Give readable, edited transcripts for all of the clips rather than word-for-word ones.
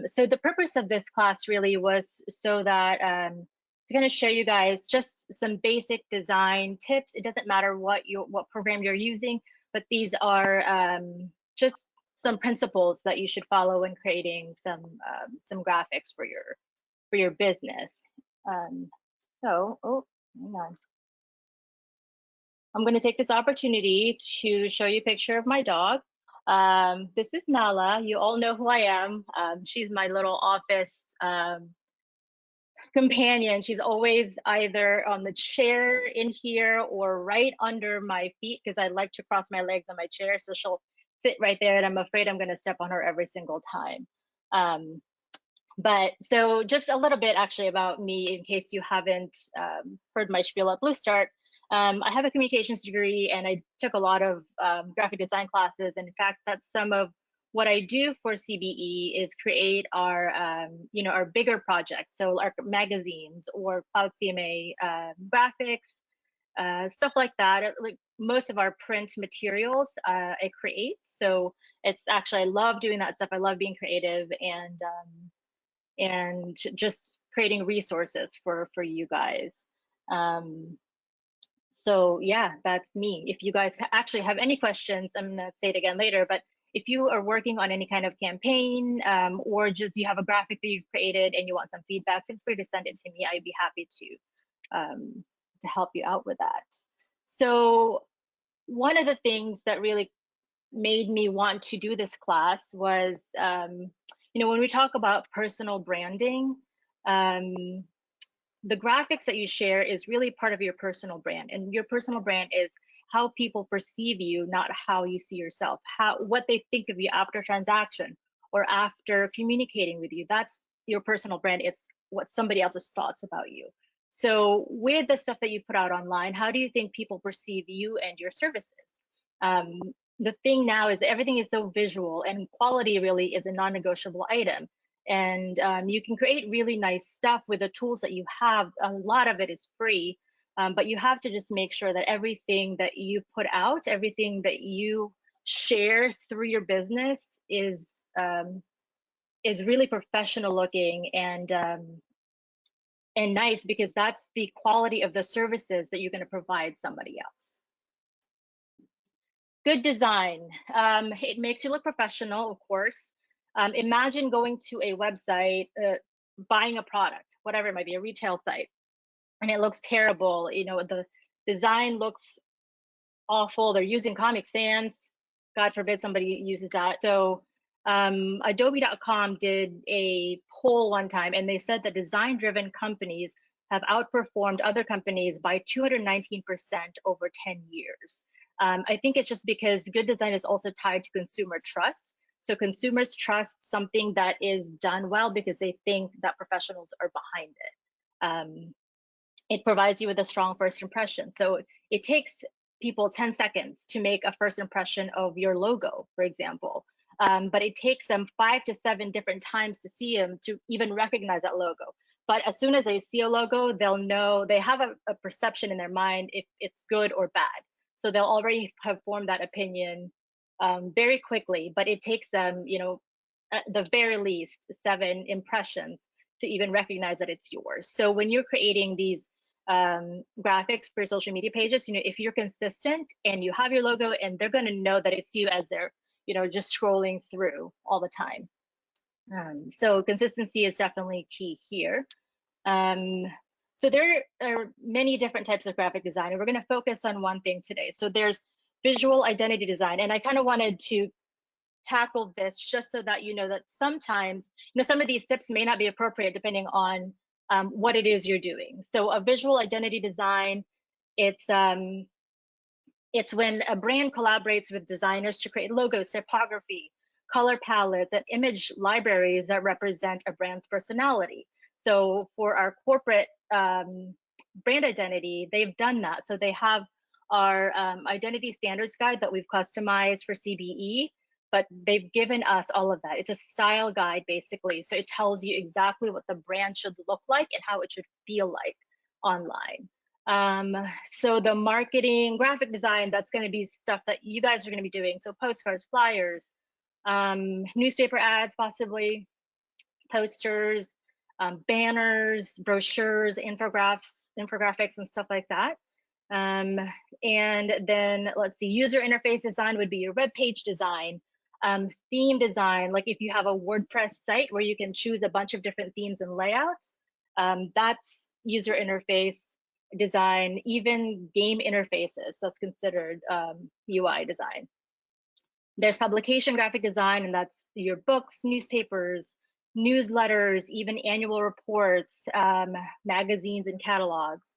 So the purpose of this class really was so that to kind of show you guys just some basic design tips. It doesn't matter what program you're using, but these are just some principles that you should follow when creating some graphics for your business. Oh, hang on. I'm going to take this opportunity to show you a picture of my dog. This is Nala. You all know who I am. She's my little office companion. She's always either on the chair in here or right under my feet because I like to cross my legs on my chair. So she'll sit right there and I'm afraid I'm going to step on her every single time. But so just a little bit actually about me in case you haven't heard my spiel at BlueStart. I have a communications degree and I took a lot of graphic design classes. And in fact, that's some of what I do for CBE is create our, our bigger projects. So our magazines or Cloud CMA graphics, stuff like that. Like most of our print materials, I create. So it's actually, I love doing that stuff. I love being creative and just creating resources for you guys. So yeah, that's me. If you guys actually have any questions, I'm gonna say it again later, but if you are working on any kind of campaign or just you have a graphic that you've created and you want some feedback, feel free to send it to me. I'd be happy to help you out with that. So one of the things that really made me want to do this class was, when we talk about personal branding, the graphics that you share is really part of your personal brand, and your personal brand is how people perceive you, not how you see yourself, what they think of you after transaction or after communicating with you. That's your personal brand. It's what somebody else's thoughts about you. So with the stuff that you put out online, how do you think people perceive you and your services? The thing now is that everything is so visual, and quality really is a non-negotiable item. And you can create really nice stuff with the tools that you have. A lot of it is free, but you have to just make sure that everything that you put out, everything that you share through your business is really professional looking and nice, because that's the quality of the services that you're going to provide somebody else. Good design. It makes you look professional, of course. Imagine going to a website, buying a product, whatever it might be, a retail site, and it looks terrible. The design looks awful. They're using Comic Sans. God forbid somebody uses that. So Adobe.com did a poll one time, and they said that design-driven companies have outperformed other companies by 219% over 10 years. I think it's just because good design is also tied to consumer trust. So consumers trust something that is done well because they think that professionals are behind it. It provides you with a strong first impression. So it takes people 10 seconds to make a first impression of your logo, for example. But it takes them 5 to 7 different times to see them to even recognize that logo. But as soon as they see a logo, they'll know, they have a perception in their mind if it's good or bad. So they'll already have formed that opinion very quickly, but it takes them, at the very least 7 impressions to even recognize that it's yours. So when you're creating these graphics for social media pages, if you're consistent and you have your logo, and they're going to know that it's you as they're, just scrolling through all the time. So consistency is definitely key here. So there are many different types of graphic design, and we're going to focus on one thing today. So there's visual identity design, and I kind of wanted to tackle this just so that you know that sometimes, some of these tips may not be appropriate depending on what it is you're doing. So a visual identity design, it's when a brand collaborates with designers to create logos, typography, color palettes, and image libraries that represent a brand's personality. So for our corporate brand identity, they've done that. So they have our identity standards guide that we've customized for CBE, but they've given us all of that. It's a style guide, basically. So it tells you exactly what the brand should look like and how it should feel like online. So the marketing, graphic design, that's going to be stuff that you guys are going to be doing. So postcards, flyers, newspaper ads, possibly. posters, banners, brochures, infographics, and stuff like that. And then let's see, user interface design would be your web page design. Theme design, like if you have a WordPress site where you can choose a bunch of different themes and layouts, that's user interface design. Even game interfaces, that's considered UI design. There's publication graphic design, and that's your books, newspapers, newsletters, even annual reports, magazines, and catalogs.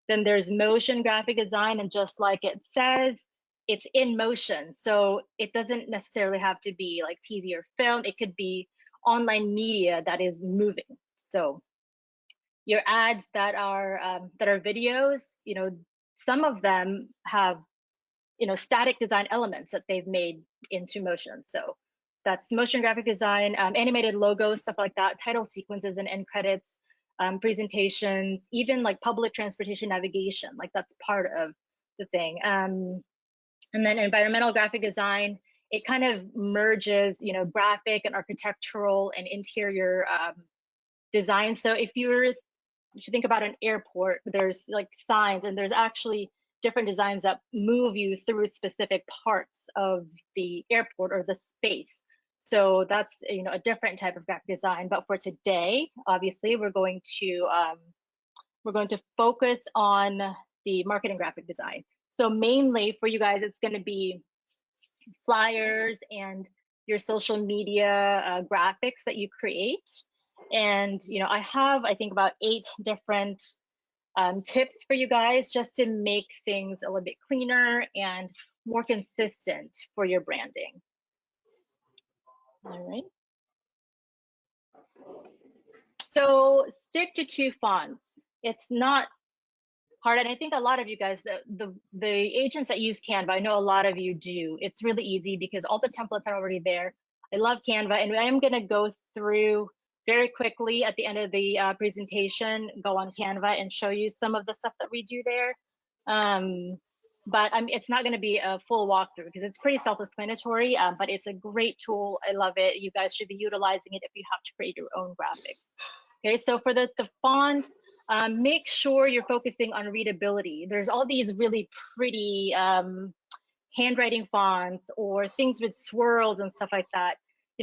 Then there's motion graphic design, and just like it says, it's in motion. So it doesn't necessarily have to be like TV or film. It could be online media that is moving. So your ads that are videos, some of them have static design elements that they've made into motion. So that's motion graphic design, animated logos, stuff like that, title sequences and end credits, presentations, even like public transportation navigation, like that's part of the thing. And then environmental graphic design, it kind of merges, graphic and architectural and interior design. So if you think about an airport, there's like signs, and there's actually different designs that move you through specific parts of the airport or the space. So that's a different type of graphic design. But for today, obviously, we're going to focus on the marketing graphic design. So mainly for you guys, it's going to be flyers and your social media graphics that you create. And I have, I think, about 8 different tips for you guys just to make things a little bit cleaner and more consistent for your branding. All right. So stick to 2 fonts. It's not hard, and I think a lot of you guys, the agents that use Canva, I know a lot of you do. It's really easy because all the templates are already there. I love Canva, and I'm going to go through very quickly at the end of the presentation, go on Canva and show you some of the stuff that we do there. But it's not going to be a full walkthrough because it's pretty self-explanatory, but it's a great tool. I love it. You guys should be utilizing it if you have to create your own graphics. Okay, so for the fonts, make sure you're focusing on readability. There's all these really pretty handwriting fonts or things with swirls and stuff like that.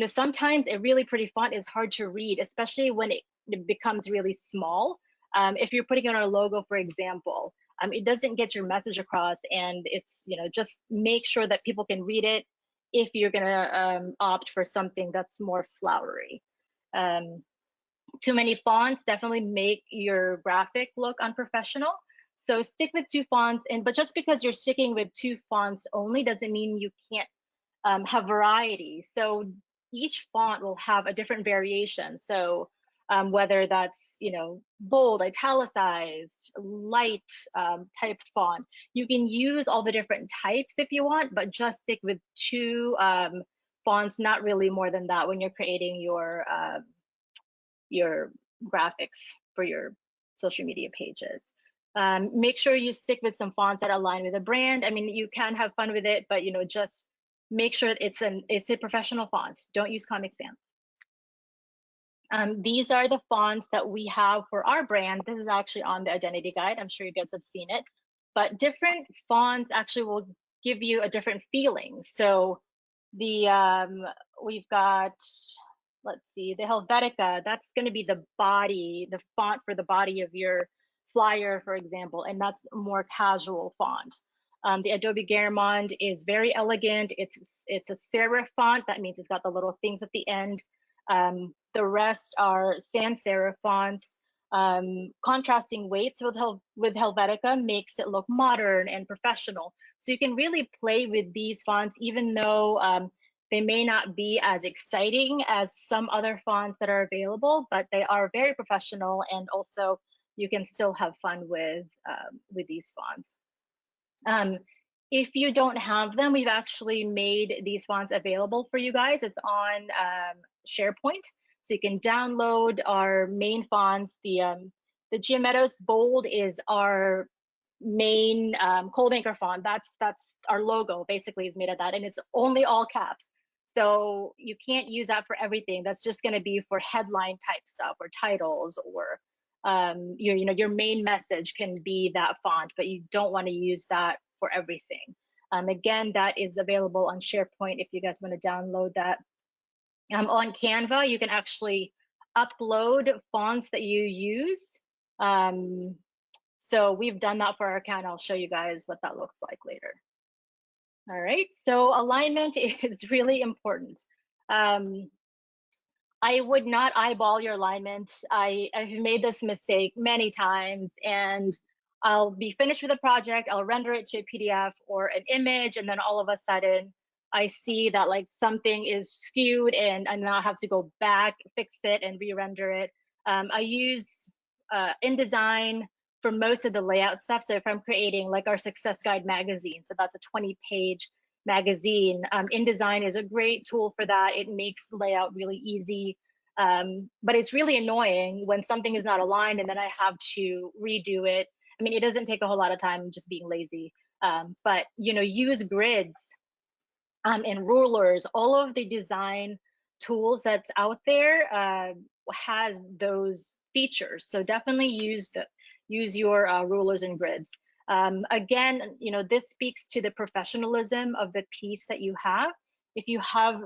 Sometimes a really pretty font is hard to read, especially when it becomes really small. If you're putting on a logo, for example, it doesn't get your message across, and it's, just make sure that people can read it if you're gonna opt for something that's more flowery. Too many fonts definitely make your graphic look unprofessional. So stick with 2 fonts, but just because you're sticking with 2 fonts only doesn't mean you can't have variety. So each font will have a different variation. So whether that's bold, italicized, light type font, you can use all the different types if you want, but just stick with 2 fonts, not really more than that when you're creating your graphics for your social media pages. Make sure you stick with some fonts that align with the brand. I mean, you can have fun with it, but just make sure it's a professional font. Don't use Comic Sans. These are the fonts that we have for our brand. This is actually on the identity guide. I'm sure you guys have seen it, but different fonts actually will give you a different feeling. So we've got, let's see, the Helvetica, that's going to be the font for the body of your flyer, for example, and that's a more casual font. The Adobe Garamond is very elegant. It's a serif font. That means it's got the little things at the end. The rest are sans serif fonts. Contrasting weights with Helvetica makes it look modern and professional. So you can really play with these fonts, even though they may not be as exciting as some other fonts that are available, but they are very professional, and also you can still have fun with these fonts. If you don't have them, we've actually made these fonts available for you guys. It's on SharePoint, so you can download our main fonts. The Geometos Bold is our main Coldmaker font. That's our logo basically is made of that, and it's only all caps. So you can't use that for everything. That's just going to be for headline type stuff or titles, or your main message can be that font, but you don't want to use that for everything. Again, that is available on SharePoint if you guys want to download that. On Canva, you can actually upload fonts that you used. So we've done that for our account. I'll show you guys what that looks like later. All right, so alignment is really important. I would not eyeball your alignment. I've made this mistake many times, and I'll be finished with a project, I'll render it to a PDF or an image, and then all of a sudden I see that like something is skewed and I now have to go back, fix it, and re-render it. I use InDesign for most of the layout stuff. So if I'm creating like our Success Guide magazine, so that's a 20-page magazine, InDesign is a great tool for that. It makes layout really easy. But it's really annoying when something is not aligned and then I have to redo it. I mean, it doesn't take a whole lot of time, just being lazy. But use grids and rulers. All of the design tools that's out there has those features. So definitely use your rulers and grids. Again, this speaks to the professionalism of the piece that you have. If you have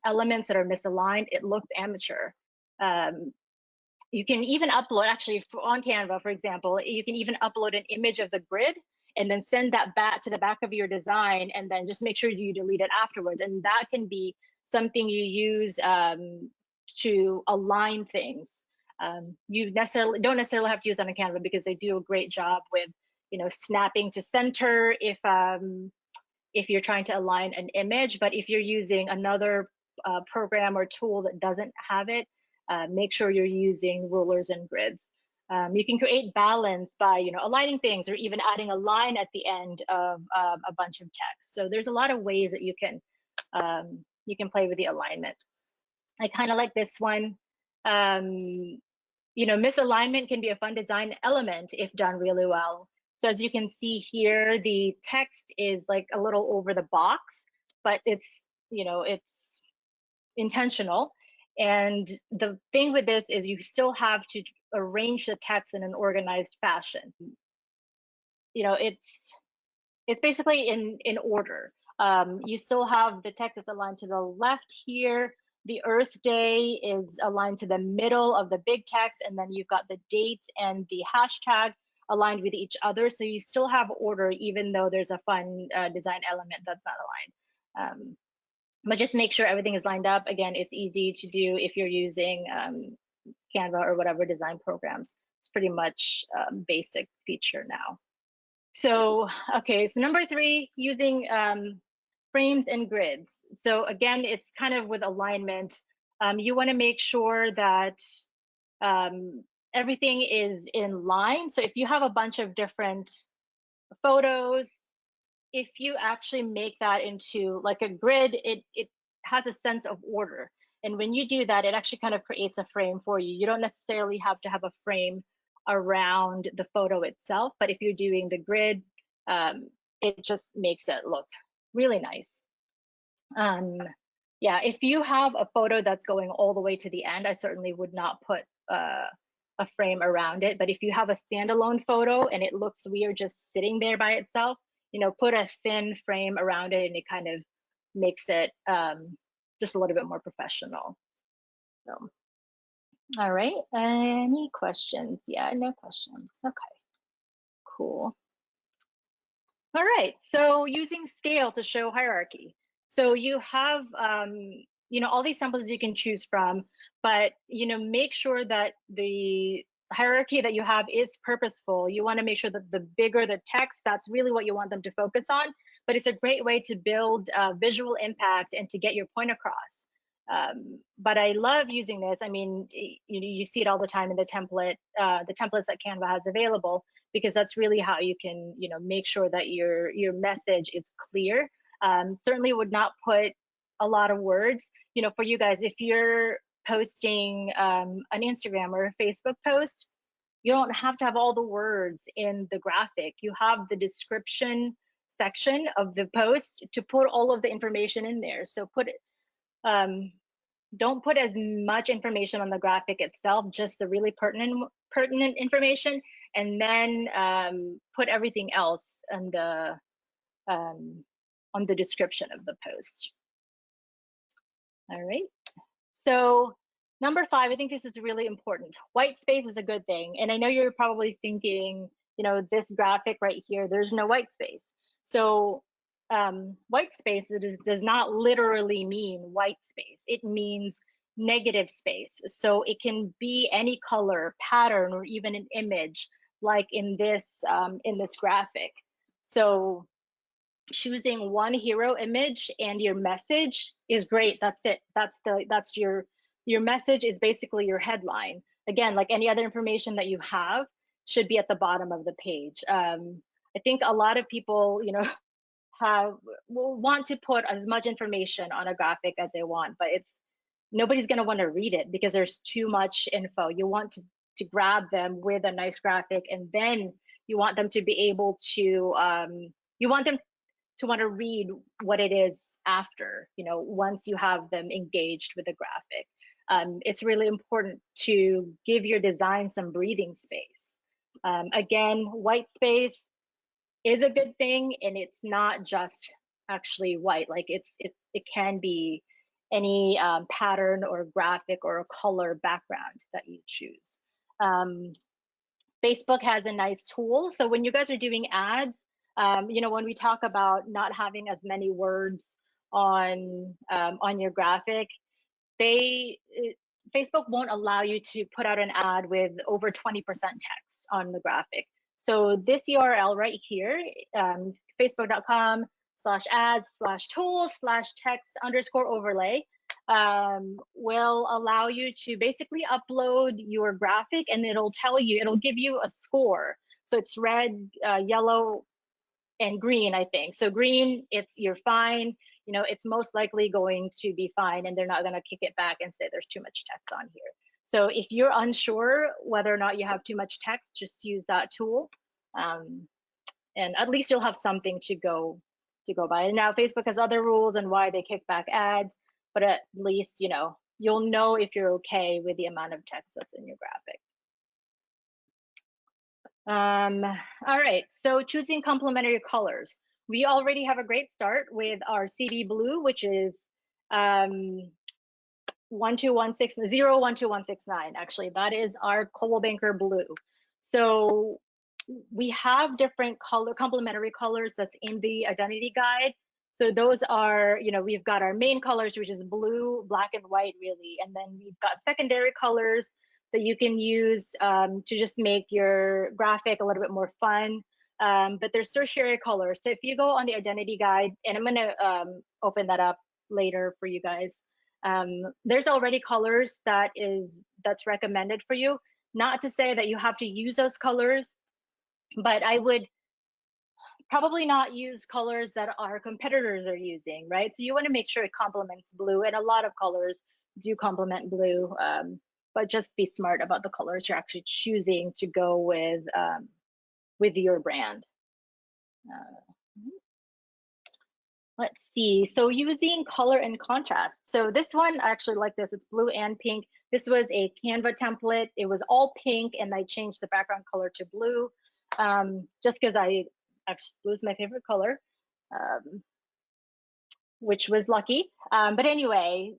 elements that are misaligned, it looks amateur. You can even upload, actually on Canva, for example, you can even upload an image of the grid and then send that back to the back of your design, and then just make sure you delete it afterwards. And that can be something you use to align things. You don't necessarily have to use that on Canva because they do a great job with snapping to center if you're trying to align an image. But if you're using another program or tool that doesn't have it, make sure you're using rulers and grids. You can create balance by aligning things, or even adding a line at the end of a bunch of text. So there's a lot of ways that you can play with the alignment. I kind of like this one. Misalignment can be a fun design element if done really well. So as you can see here, the text is like a little over the box, but it's intentional. And the thing with this is you still have to arrange the text in an organized fashion. It's basically in order. You still have the text that's aligned to the left here. The Earth Day is aligned to the middle of the big text, and then you've got the date and the hashtag aligned with each other. So you still have order, even though there's a fun design element that's not aligned. But just make sure everything is lined up. Again, it's easy to do if you're using Canva or whatever design programs. It's pretty much basic feature now. So, okay, so number 3, using frames and grids. So again, it's kind of with alignment. You want to make sure that everything is in line. So if you have a bunch of different photos, if you actually make that into like a grid, it has a sense of order. And when you do that, it actually kind of creates a frame for you. You don't necessarily have to have a frame around the photo itself, but if you're doing the grid, it just makes it look really nice. Yeah, if you have a photo that's going all the way to the end, I certainly would not put a frame around it. But if you have a standalone photo and it looks weird just sitting there by itself, put a thin frame around it, and it kind of makes it just a little bit more professional. So, all right, any questions? Yeah, no questions. Okay, cool. All right, so using scale to show hierarchy. So you have, all these samples you can choose from, but, make sure that the hierarchy that you have is purposeful. You want to make sure that the bigger the text, that's really what you want them to focus on. But it's a great way to build visual impact and to get your point across. But I love using this. I mean, you see it all the time in the templates that Canva has available, because that's really how you can, make sure that your message is clear. Certainly would not put a lot of words. For you guys, if you're posting an Instagram or a Facebook post, you don't have to have all the words in the graphic. You have the description section of the post to put all of the information in there. So don't put as much information on the graphic itself, just the really pertinent information, and then put everything else on the description of the post. All right. So number 5, I think this is really important. White space is a good thing. And I know you're probably thinking, you know, this graphic right here, there's no white space. So white space does not literally mean white space. It means negative space. So it can be any color, pattern, or even an image, like in this graphic. So choosing one hero image and your message is great. That's it. That's your message is basically your headline. Again, like any other information that you have should be at the bottom of the page. I think a lot of people, you know, will want to put as much information on a graphic as they want, but nobody's going to want to read it because there's too much info. You want to grab them with a nice graphic, and then you want them to be able to you want them to want to read what it is after, you know, once you have them engaged with the graphic. It's really important to give your design some breathing space. Again, white space is a good thing, and it's not just actually white. Like it can be any pattern or graphic or a color background that you choose. Facebook has a nice tool. So when you guys are doing ads, you know, when we talk about not having as many words on your graphic, Facebook won't allow you to put out an ad with over 20% text on the graphic. So this URL right here, facebook.com/ads/tools/text_overlay, will allow you to basically upload your graphic, and it'll give you a score. So it's red, yellow, and green, I think. So green, you're fine. You know, it's most likely going to be fine, and they're not going to kick it back and say there's too much text on here. So if you're unsure whether or not you have too much text, just use that tool, and at least you'll have something to go by. And now Facebook has other rules and why they kick back ads, but at least, you know, you'll know if you're okay with the amount of text that's in your graphic. All right, so choosing complementary colors. We already have a great start with our CB blue, which is 01269. Actually, that is our Coldwell Banker blue. So we have different complementary colors that's in the identity guide. So those are, you know, we've got our main colors, which is blue, black, and white, really, and then we've got secondary colors that you can use to just make your graphic a little bit more fun. But there's tertiary colors. So if you go on the identity guide, and I'm gonna open that up later for you guys, there's already colors that's recommended for you. Not to say that you have to use those colors, but I would probably not use colors that our competitors are using, right? So you want to make sure it complements blue, and a lot of colors do complement blue, but just be smart about the colors you're actually choosing to go with your brand. Let's see, so using color and contrast. So this one, I actually like this, it's blue and pink. This was a Canva template. It was all pink, and I changed the background color to blue, just because blue is my favorite color, which was lucky. But anyway,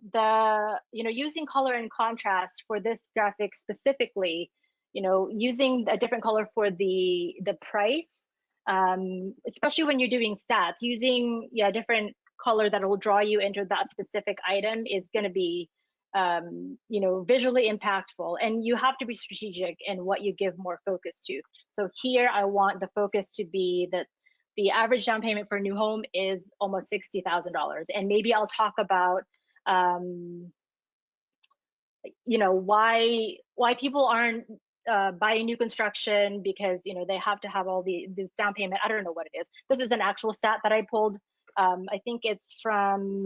using color and contrast for this graphic specifically, you know, using a different color for the price, especially when you're doing stats, using a different color that will draw you into that specific item is going to be visually impactful, and you have to be strategic in what you give more focus to. So here I want the focus to be that the average down payment for a new home is almost $60,000, and maybe I'll talk about why people aren't buying new construction, because they have to have all this down payment. I don't know what it is. This is an actual stat that I pulled. I think it's from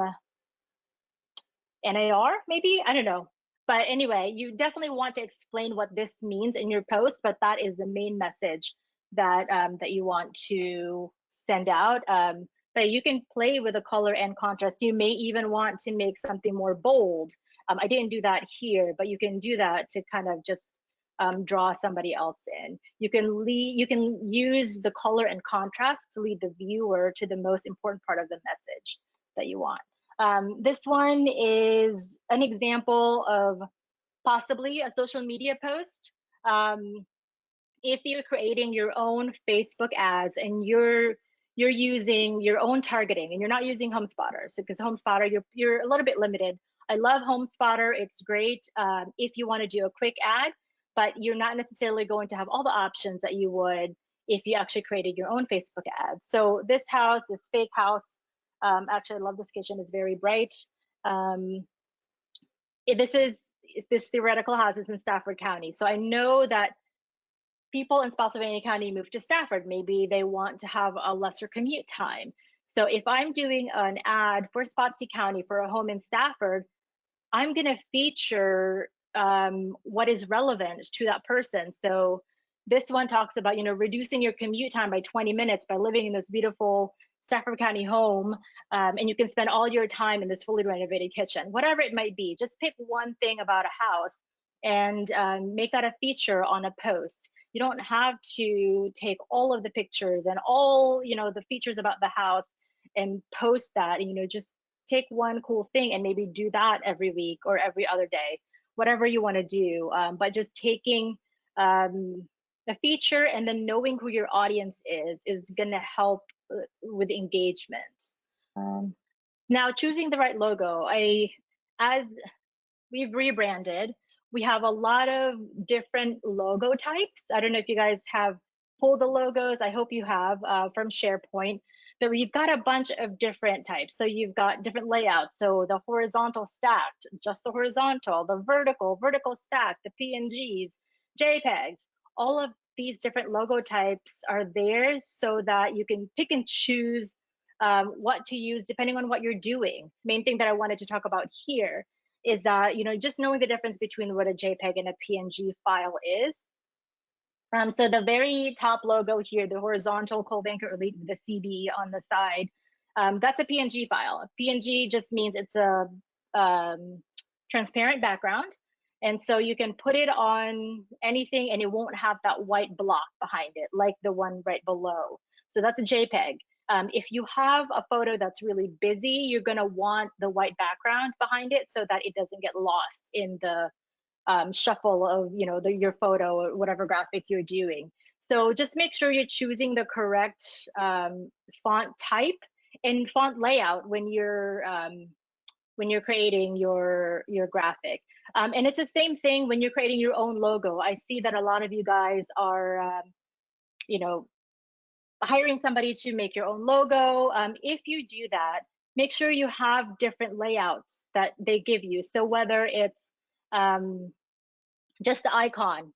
NAR, maybe, I don't know. But anyway, you definitely want to explain what this means in your post, but that is the main message that that you want to send out. But you can play with the color and contrast. You may even want to make something more bold. I didn't do that here, but you can do that to kind of just draw somebody else in. You can use the color and contrast to lead the viewer to the most important part of the message that you want. This one is an example of possibly a social media post. If you're creating your own Facebook ads and you're using your own targeting and you're not using HomeSpotter, so because HomeSpotter you're a little bit limited. I love HomeSpotter; it's great if you want to do a quick ad, but you're not necessarily going to have all the options that you would if you actually created your own Facebook ad. So this house, this fake house, actually I love this kitchen. It's very bright. This theoretical house is in Stafford County, so I know that people in Spotsylvania County move to Stafford. Maybe they want to have a lesser commute time. So if I'm doing an ad for Spotsy County for a home in Stafford, I'm going to feature what is relevant to that person. So this one talks about, reducing your commute time by 20 minutes by living in this beautiful Stafford County home, and you can spend all your time in this fully renovated kitchen, whatever it might be. Just pick one thing about a house and make that a feature on a post. You don't have to take all of the pictures and all, the features about the house and post that. Just take one cool thing and maybe do that every week or every other day, whatever you want to do. But just taking a feature and then knowing who your audience is going to help with engagement. Now, choosing the right logo. As we've rebranded, we have a lot of different logo types. I don't know if you guys have pulled the logos. I hope you have from SharePoint. But we've got a bunch of different types. So you've got different layouts. So the horizontal stacked, just the horizontal, the vertical stacked, the PNGs, JPEGs, all of these different logo types are there so that you can pick and choose what to use depending on what you're doing. Main thing that I wanted to talk about here is that, just knowing the difference between what a JPEG and a PNG file is. So the very top logo here, the horizontal Coldbank Banker Elite with the CB on the side, that's a PNG file. PNG just means it's a transparent background. And so you can put it on anything and it won't have that white block behind it, like the one right below. So that's a JPEG. If you have a photo that's really busy, you're gonna want the white background behind it so that it doesn't get lost in the shuffle of your photo or whatever graphic you're doing. So just make sure you're choosing the correct font type and font layout when you're creating your graphic. And it's the same thing when you're creating your own logo. I see that a lot of you guys are hiring somebody to make your own logo. If you do that, make sure you have different layouts that they give you. So whether it's just the icon,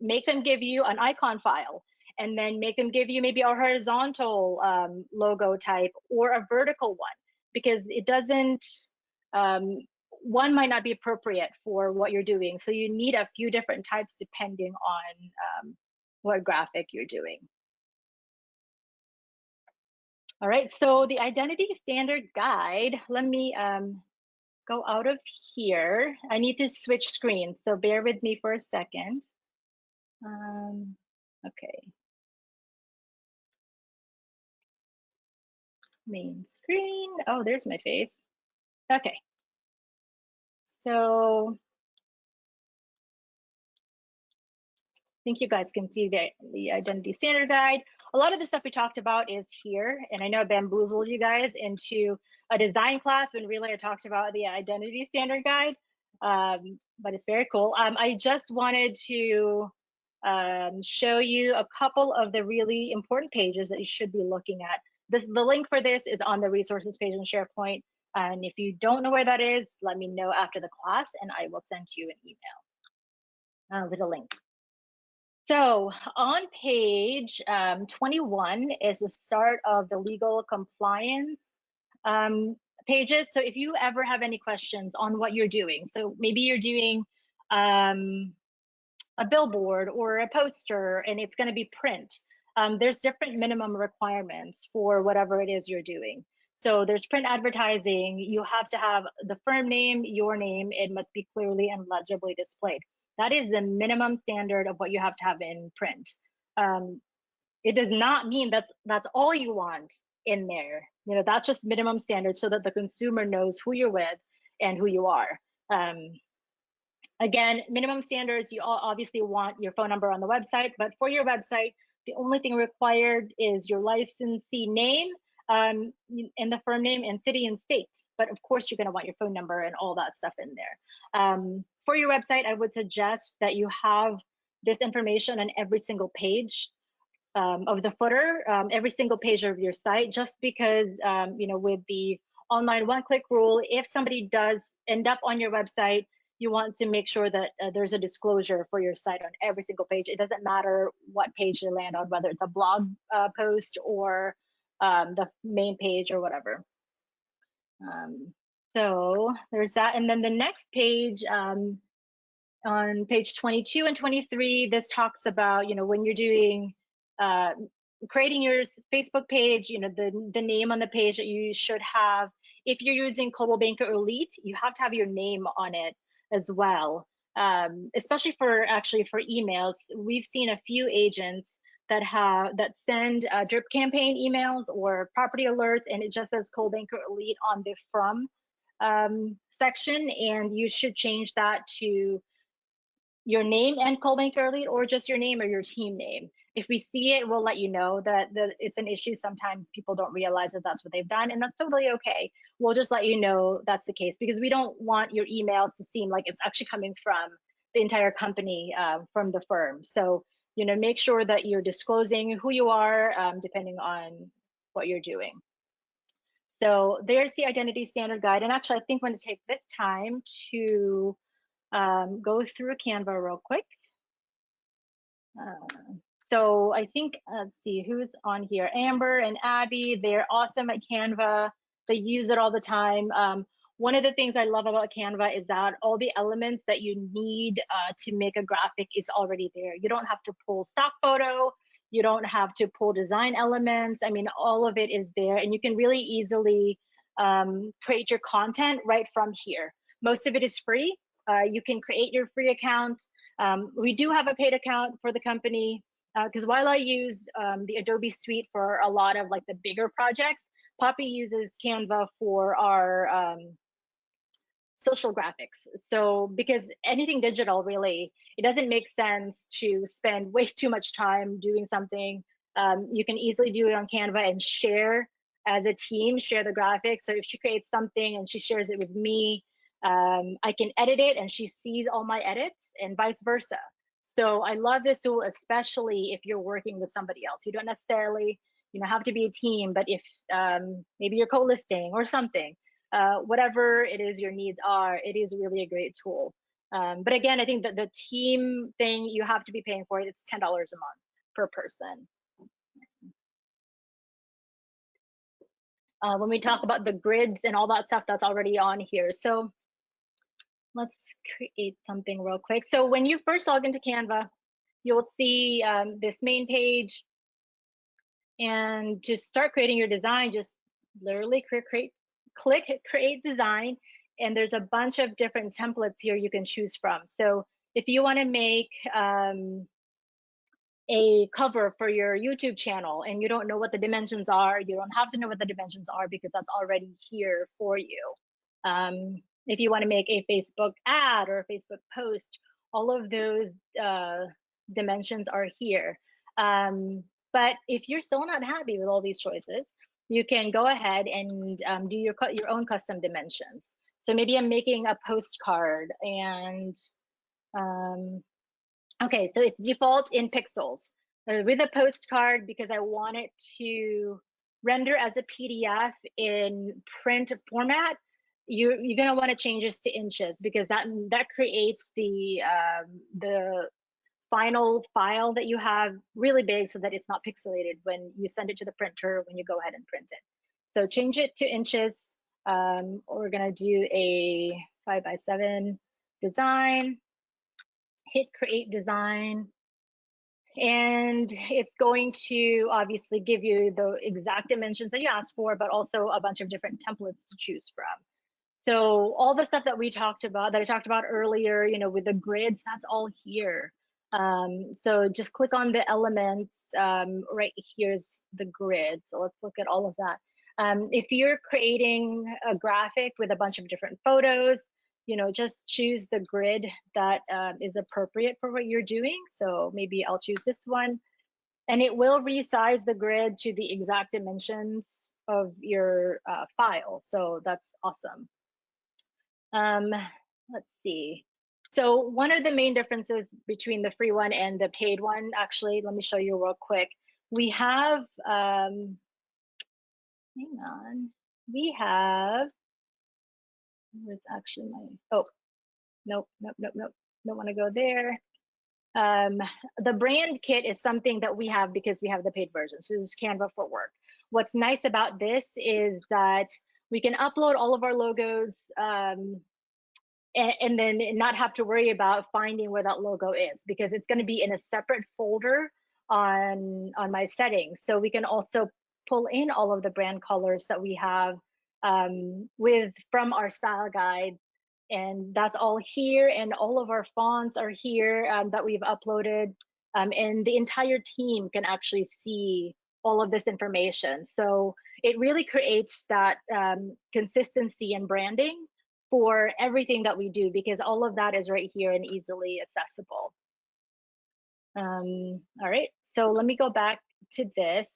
make them give you an icon file, and then make them give you maybe a horizontal logo type or a vertical one, because it doesn't, one might not be appropriate for what you're doing. So you need a few different types depending on what graphic you're doing. All right, so the identity standard guide, let me go out of here. I need to switch screens, so bear with me for a second. Okay. Main screen. Oh, there's my face. Okay. So I think you guys can see the identity standard guide. A lot of the stuff we talked about is here, and I know I bamboozled you guys into a design class when really I talked about the identity standard guide, but it's very cool. I just wanted to show you a couple of the really important pages that you should be looking at. The link for this is on the resources page in SharePoint, and if you don't know where that is, let me know after the class and I will send you an email with a link. So on page 21 is the start of the legal compliance pages. So if you ever have any questions on what you're doing, so maybe you're doing a billboard or a poster and it's going to be print, there's different minimum requirements for whatever it is you're doing. So there's print advertising. You have to have the firm name, your name. It must be clearly and legibly displayed. That is the minimum standard of what you have to have in print. It does not mean that's all you want in there. You know, that's just minimum standard so that the consumer knows who you're with and who you are. Again, minimum standards, you obviously want your phone number on the website, but for your website, the only thing required is your licensee name, and the firm name and city and state. But of course, you're going to want your phone number and all that stuff in there. For your website, I would suggest that you have this information on every single page of the footer, every single page of your site, just because, you know, with the online one-click rule, if somebody does end up on your website, you want to make sure that there's a disclosure for your site on every single page. It doesn't matter what page you land on, whether it's a blog post or the main page or whatever. So there's that. And then the next page, on page 22 and 23, this talks about, you know, when you're doing creating your Facebook page, you know, the name on the page that you should have. If you're using Coldwell Banker Elite, you have to have your name on it as well. Especially for emails, we've seen a few agents that send drip campaign emails or property alerts, and it just says Coldwell Banker Elite on the from section, and you should change that to your name and Coldwell Banker Elite, or just your name or your team name. If we see it, we'll let you know that it's an issue. Sometimes people don't realize that that's what they've done, and that's totally okay. We'll just let you know that's the case, because we don't want your emails to seem like it's actually coming from the entire company, from the firm. So, you know, make sure that you're disclosing who you are, depending on what you're doing. So there's the identity standard guide. And actually, I think I'm going to take this time to go through Canva real quick. So I think, let's see who's on here. Amber and Abby, they're awesome at Canva. They use it all the time. One of the things I love about Canva is that all the elements that you need to make a graphic is already there. You don't have to pull stock photo. You don't have to pull design elements. I mean, all of it is there, and you can really easily create your content right from here. Most of it is free. You can create your free account. We do have a paid account for the company, because while I use the Adobe Suite for a lot of like the bigger projects, Poppy uses Canva for our social graphics. So because anything digital, really, it doesn't make sense to spend way too much time doing something. You can easily do it on Canva and share as a team, share the graphics. So if she creates something and she shares it with me, I can edit it and she sees all my edits, and vice versa. So I love this tool, especially if you're working with somebody else. You don't necessarily, you know, have to be a team, but if maybe you're co-listing or something, whatever it is your needs are, it is really a great tool. But again, I think that the team thing, you have to be paying for it. It's $10 a month per person. When we talk about the grids and all that stuff, that's already on here. So let's create something real quick. So when you first log into Canva, you'll see this main page. And to start creating your design, just literally click create design, and there's a bunch of different templates here you can choose from. So if you want to make a cover for your YouTube channel and you don't know what the dimensions are, you don't have to know what the dimensions are, because that's already here for you. If you want to make a Facebook ad or a Facebook post, all of those dimensions are here. But if you're still not happy with all these choices, you can go ahead and do your own custom dimensions. So maybe I'm making a postcard, and okay, so it's default in pixels with a postcard, because I want it to render as a PDF in print format. You're gonna want to change this to inches, because that creates the final file that you have really big, so that it's not pixelated when you send it to the printer when you go ahead and print it. So change it to inches. We're gonna do a 5x7 design. Hit create design, And it's going to obviously give you the exact dimensions that you asked for, but also a bunch of different templates to choose from. So all the stuff that we talked about, that I talked about earlier, you know, with the grids, that's all here. So just click on the elements. Right here's the grid. So let's look at all of that. If you're creating a graphic with a bunch of different photos, you know, just choose the grid that is appropriate for what you're doing. So maybe I'll choose this one, and it will resize the grid to the exact dimensions of your file. So that's awesome. Let's see. So one of the main differences between the free one and the paid one, actually, let me show you real quick. We have, hang on, we have, where's actually my, oh, nope, don't want to go there. The brand kit is something that we have because we have the paid version. So this is Canva for Work. What's nice about this is that we can upload all of our logos and then not have to worry about finding where that logo is, because it's going to be in a separate folder on my settings. So we can also pull in all of the brand colors that we have from our style guide, and that's all here, and all of our fonts are here that we've uploaded, and the entire team can actually see all of this information. So it really creates that consistency and branding for everything that we do, because all of that is right here and easily accessible. All right, so let me go back to this.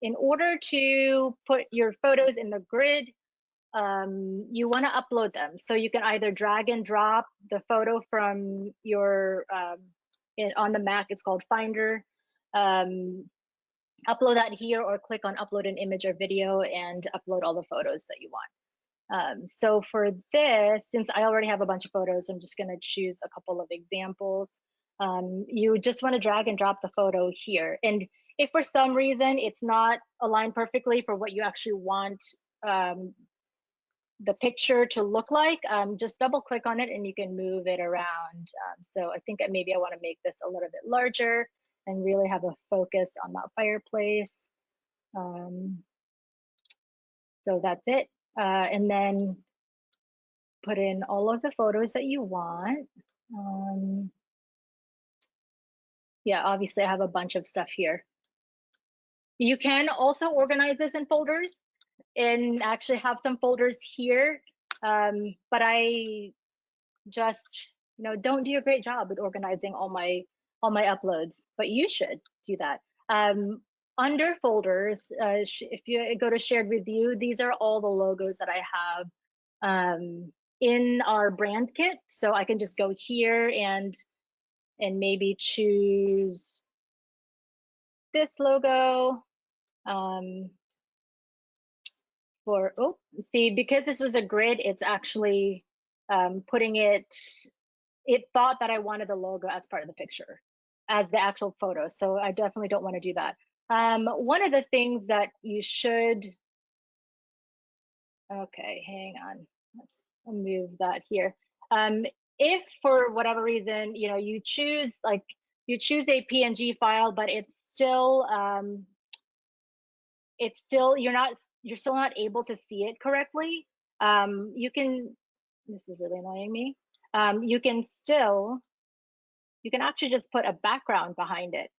In order to put your photos in the grid, you want to upload them. So you can either drag and drop the photo from your, on the Mac, it's called Finder. Upload that here, or click on upload an image or video and upload all the photos that you want. So for this, since I already have a bunch of photos, I'm just going to choose a couple of examples. You just want to drag and drop the photo here. And if for some reason it's not aligned perfectly for what you actually want the picture to look like, just double click on it and you can move it around. So I think maybe I want to make this a little bit larger and really have a focus on that fireplace. So that's it. And then put in all of the photos that you want. Yeah, obviously I have a bunch of stuff here. You can also organize this in folders and actually have some folders here. But I just, you know, don't do a great job with organizing all my uploads, but you should do that. Under folders, if you go to shared with you, these are all the logos that I have in our brand kit. So I can just go here and maybe choose this logo for, oh, see, because this was a grid, it's actually putting it thought that I wanted the logo as part of the picture, as the actual photo. So I definitely don't want to do that. One of the things that you should, okay, hang on, let's move that here. If for whatever reason, you know, you choose a PNG file, but it's still you're still not able to see it correctly, you can, this is really annoying me, you can actually just put a background behind it.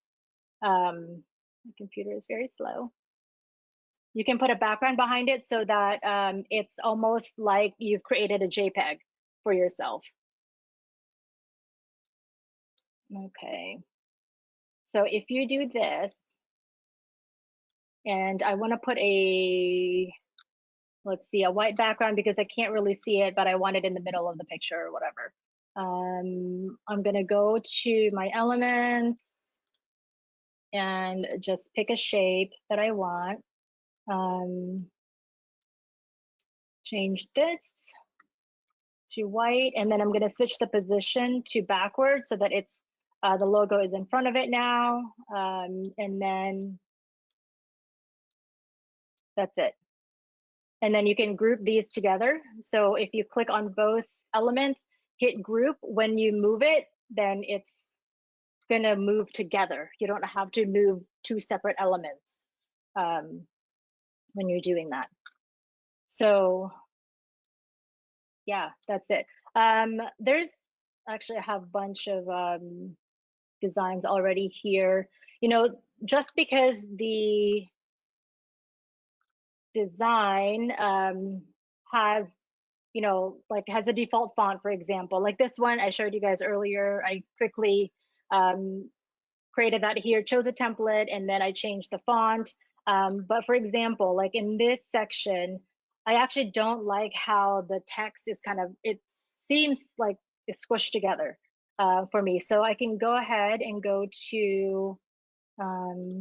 My computer is very slow. You can put a background behind it so that it's almost like you've created a JPEG for yourself. Okay, so if you do this, and I want to put a, let's see, a white background because I can't really see it, but I want it in the middle of the picture or whatever. I'm going to go to my elements and just pick a shape that I want. Change this to white, and then I'm going to switch the position to backward so that it's the logo is in front of it now, and then that's it. And then you can group these together. So if you click on both elements, hit group, when you move it, then it's gonna move together. You don't have to move two separate elements when you're doing that. So yeah, that's it. There's actually, I have a bunch of designs already here. You know, just because the design has, you know, like has a default font, for example, like this one I showed you guys earlier. I quickly created that here, chose a template, and then I changed the font. But for example, like in this section, I actually don't like how the text is kind of, it seems like it's squished together for me. So I can go ahead and go to, oh,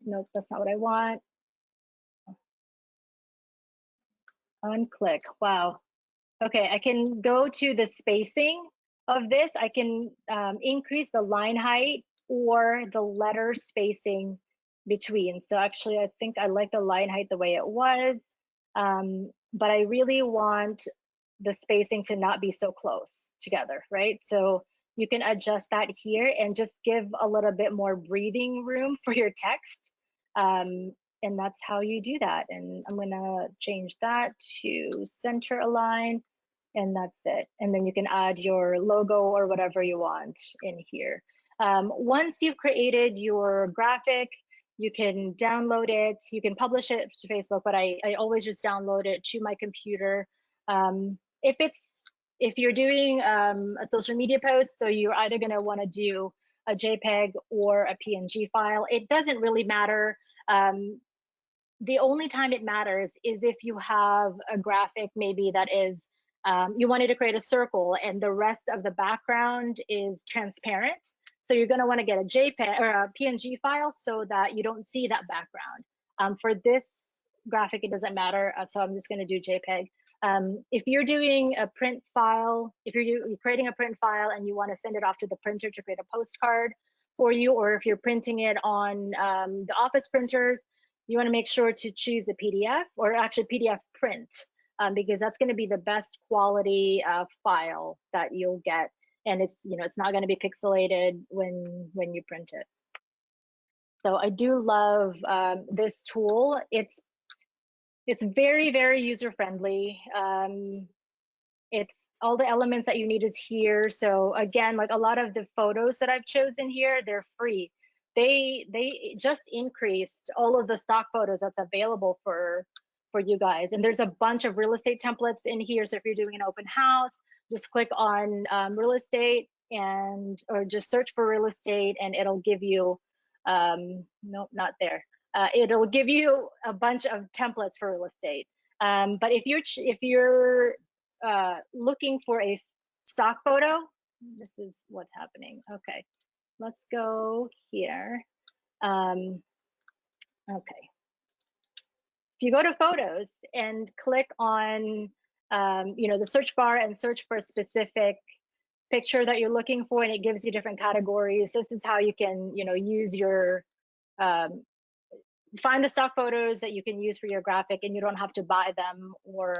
no, that's not what I want. Unclick, wow. Okay, I can go to the spacing of this. I can increase the line height or the letter spacing between. So actually, I think I like the line height the way it was, but I really want the spacing to not be so close together, right? So you can adjust that here and just give a little bit more breathing room for your text. And that's how you do that. And I'm gonna change that to center align, and that's it. And then you can add your logo or whatever you want in here. Once you've created your graphic, you can download it. You can publish it to Facebook, but I always just download it to my computer. If you're doing a social media post, so you're either going to want to do a JPEG or a PNG file. It doesn't really matter. The only time it matters is if you have a graphic maybe that is, you wanted to create a circle and the rest of the background is transparent. So you're going to want to get a JPEG or a PNG file so that you don't see that background. For this graphic, it doesn't matter. So I'm just going to do JPEG. If you're doing a print file, if you're creating a print file and you want to send it off to the printer to create a postcard for you, or if you're printing it on the office printers, you want to make sure to choose a PDF or actually PDF print, because that's going to be the best quality file that you'll get, and it's, you know, it's not going to be pixelated when you print it. So I do love this tool. It's very user friendly. It's all the elements that you need is here. So again, like a lot of the photos that I've chosen here, they're free. They just increased all of the stock photos that's available for you guys. And there's a bunch of real estate templates in here. So if you're doing an open house, just click on real estate or just search for real estate and it'll give you, nope, not there. It'll give you a bunch of templates for real estate. But if you're looking for a stock photo, this is what's happening. Okay, let's go here. Okay, if you go to photos and click on you know, the search bar and search for a specific picture that you're looking for, and it gives you different categories. This is how you can, you know, use your find the stock photos that you can use for your graphic, and you don't have to buy them, or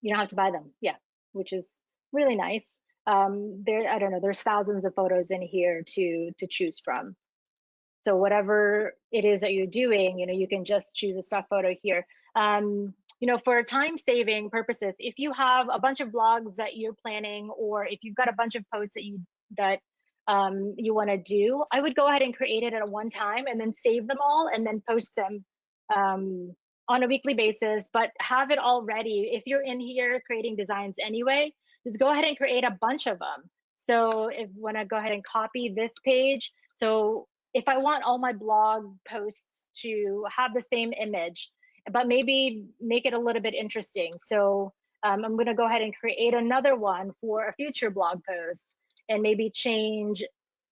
you don't have to buy them. Yeah, which is really nice. There, I don't know, there's thousands of photos in here to choose from. So whatever it is that you're doing, you know, you can just choose a stock photo here. You know, for time saving purposes, if you have a bunch of blogs that you're planning, or if you've got a bunch of posts that you want to do, I would go ahead and create it at one time and then save them all and then post them on a weekly basis, but have it all ready. If you're in here creating designs anyway, just go ahead and create a bunch of them. So if you want to go ahead and copy this page, so if I want all my blog posts to have the same image, but maybe make it a little bit interesting. So I'm going to go ahead and create another one for a future blog post, and maybe change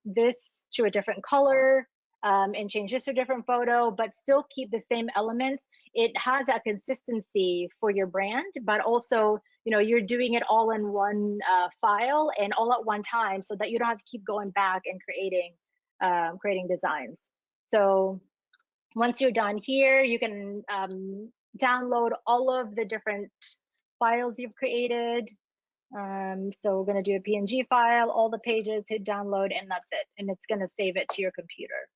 this to a different color, and change this to a different photo, but still keep the same elements. It has that consistency for your brand, but also, you know, you're doing it all in one file and all at one time, so that you don't have to keep going back and creating designs. So once you're done here, you can download all of the different files you've created. So we're going to do a PNG file, all the pages, hit download, and that's it. And it's going to save it to your computer.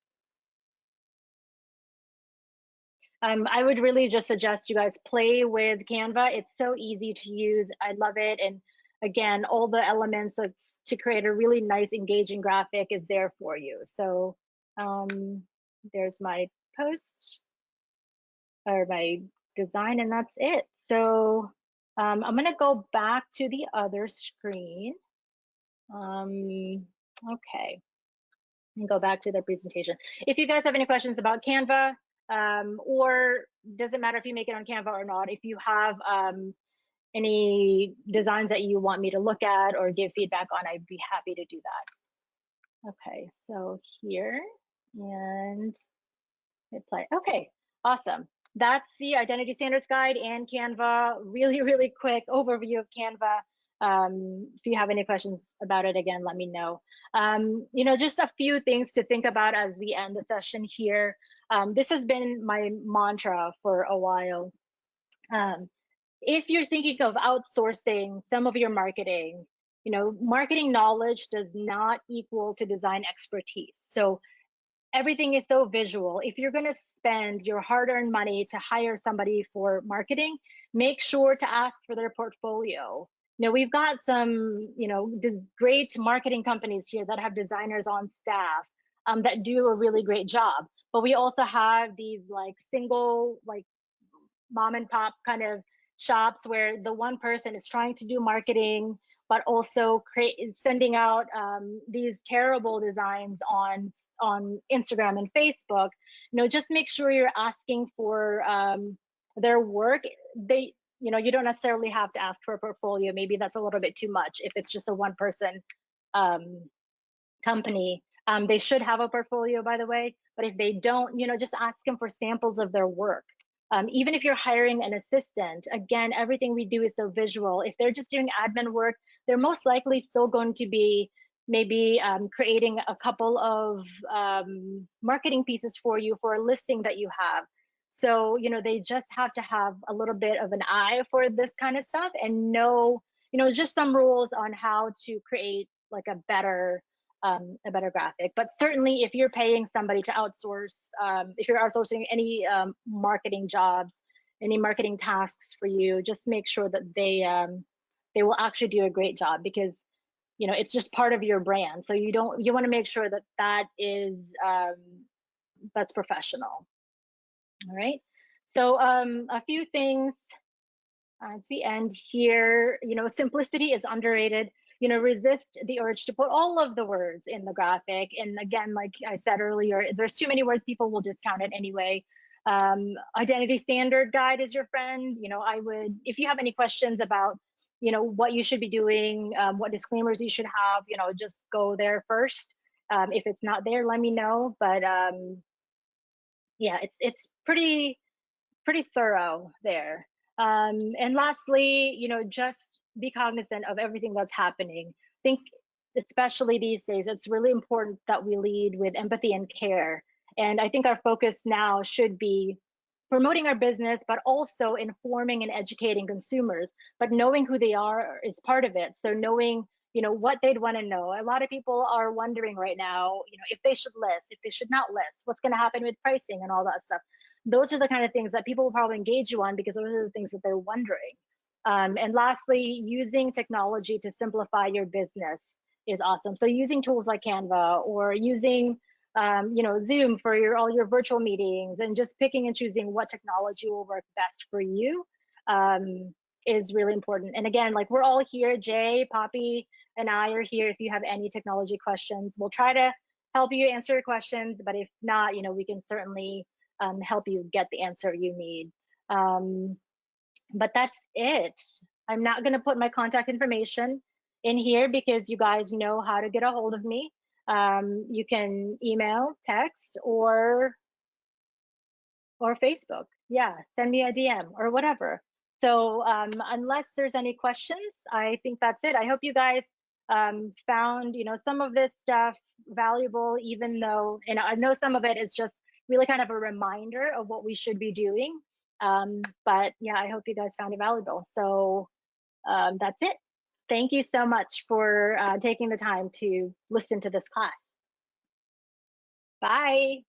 I would really just suggest you guys play with Canva. It's so easy to use. I love it. And again, all the elements that's to create a really nice, engaging graphic is there for you. So there's my post or my design, and that's it. So I'm going to go back to the other screen. Okay, and go back to the presentation. If you guys have any questions about Canva, or doesn't matter if you make it on Canva or not, if you have any designs that you want me to look at or give feedback on, I'd be happy to do that. Okay, so here, and hit play. Okay, awesome. That's the Identity Standards Guide and Canva. Really, really quick overview of Canva. If you have any questions about it, again, let me know. Just a few things to think about as we end the session here. This has been my mantra for a while. If you're thinking of outsourcing some of your marketing, marketing knowledge does not equal to design expertise. So everything is so visual. If you're going to spend your hard-earned money to hire somebody for marketing, make sure to ask for their portfolio. We've got some, these great marketing companies here that have designers on staff that do a really great job. But we also have these single, mom and pop kind of shops where the one person is trying to do marketing, but also sending out these terrible designs on Instagram and Facebook. Just make sure you're asking for their work. You don't necessarily have to ask for a portfolio. Maybe that's a little bit too much if it's just a one person company. They should have a portfolio, by the way, but if they don't, just ask them for samples of their work. Even if you're hiring an assistant, again, everything we do is so visual. If they're just doing admin work, they're most likely still going to be maybe creating a couple of marketing pieces for you for a listing that you have. So, they just have to have a little bit of an eye for this kind of stuff and know, just some rules on how to create a better graphic. But certainly if you're paying somebody to outsource, if you're outsourcing any marketing jobs, any marketing tasks for you, just make sure that they will actually do a great job, because it's just part of your brand. So you want to make sure that that is that's professional. All right. So a few things as we end here. Simplicity is underrated. Resist the urge to put all of the words in the graphic. And again, like I said earlier, there's too many words, people will discount it anyway. Identity Standard Guide is your friend. If you have any questions about, what you should be doing, what disclaimers you should have, just go there first. If it's not there, let me know. But yeah, it's pretty thorough there. And lastly, just be cognizant of everything that's happening. I think especially these days, it's really important that we lead with empathy and care. And I think our focus now should be promoting our business, but also informing and educating consumers. But knowing who they are is part of it. So knowing, what they'd want to know. A lot of people are wondering right now, if they should list, if they should not list, what's going to happen with pricing and all that stuff. Those are the kind of things that people will probably engage you on, because those are the things that they're wondering. And lastly, using technology to simplify your business is awesome. So using tools like Canva, or using Zoom for all your virtual meetings, and just picking and choosing what technology will work best for you is really important. And again, we're all here, Jay, Poppy, and I are here if you have any technology questions. We'll try to help you answer your questions, but if not, we can certainly help you get the answer you need. But that's it. I'm not going to put my contact information in here, because you guys know how to get a hold of me. You can email, text, or Facebook. Yeah, send me a DM or whatever. So unless there's any questions, I think that's it. I hope you guys found some of this stuff valuable, even though I know some of it is just really kind of a reminder of what we should be doing. But yeah, I hope you guys found it valuable. So that's it. Thank you so much for taking the time to listen to this class. Bye.